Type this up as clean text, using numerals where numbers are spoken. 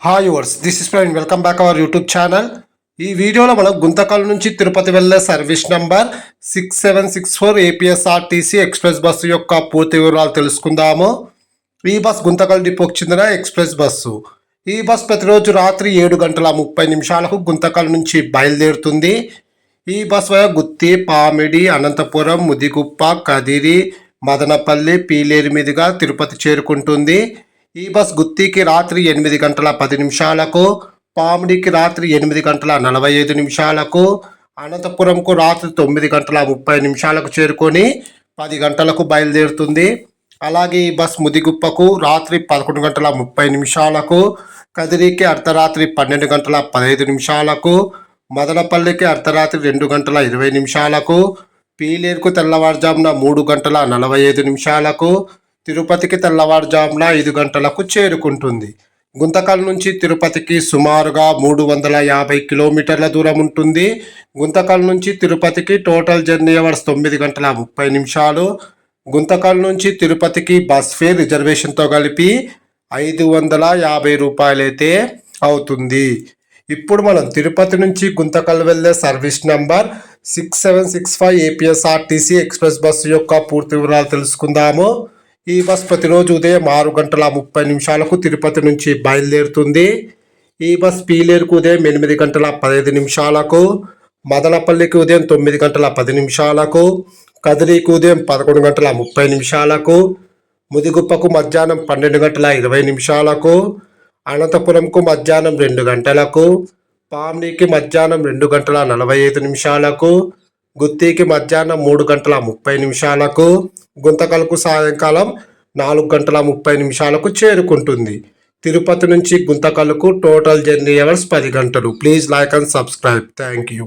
Hi yours, this is Praveen. Welcome back our YouTube channel. ఈ వీడియోలో మనం గుంతకల్ నుంచి తిరుపతి వెళ్ళే service number 6764 APSRTC express bus యొక్క పూర్తి వివరాలు తెలుసుకుందాము. ఈ బస్ గుంతకల్ డిపోకి చెందిన ఎక్స్ప్రెస్ బస్సు. ఈ బస్ ప్రతిరోజు రాత్రి 7:30 గుంతకల్ నుంచి బయలుదేరుతుంది. ఈ బస్ వయ గుత్తి, పామిడి, అనంతపురం, ముదిగుప్ప, కదిరి, మదనపల్లి, పీలేరు మీదుగా తిరుపతి చేరుకుంటుంది. ఈ బస్ గుత్తికి రాత్రి 8:10, పామిడికి రాత్రి 8:45, అనంతపురంకు రాత్రి 9:30 చేరుకొని 10 గంటలకు బయలుదేరుతుంది. అలాగే ఈ బస్ ముదిగుప్పకు రాత్రి 11:30, కదిరికి అర్ధరాత్రి 12:15, మదనపల్లికి అర్ధరాత్రి 2:20, పీలేరుకు తెల్లవారుజామున 3:45, తిరుపతికి తెల్లవారుజామున 5 గంటలకు చేరుకుంటుంది. గుంతకల్ నుంచి తిరుపతికి సుమారుగా 350 కిలోమీటర్ల దూరం ఉంటుంది. గుంతకల్ నుంచి తిరుపతికి టోటల్ జర్నీ అవర్స్ 9:30. గుంతకల్ నుంచి తిరుపతికి బస్ ఫేర్ రిజర్వేషన్తో కలిపి 550 రూపాయలైతే అవుతుంది. ఇప్పుడు మనం తిరుపతి నుంచి గుంతకల్ వెళ్ళే service number 6765 APSRTC express bus యొక్క పూర్తి వివరాలు తెలుసుకుందాము. ఈ బస్ ప్రతిరోజు ఉదయం 6:30 తిరుపతి నుంచి బయలుదేరుతుంది. ఈ బస్ పీలేరుకు ఉదయం 8:15, మదనపల్లికి ఉదయం 9:10, కదిరికి ఉదయం 11:30, ముదిగుప్పకు మధ్యాహ్నం 12:20, అనంతపురంకు మధ్యాహ్నం 2 గంటలకు, పామ్నీకి మధ్యాహ్నం 2:45, గుత్తికి మధ్యాహ్నం 3:30, గుంతకల్కు సాయంకాలం 4:30 చేరుకుంటుంది. తిరుపతి నుంచి గుంతకల్కు టోటల్ జర్నీ అవర్స్ 10 గంటలు. Please like and subscribe. Thank you.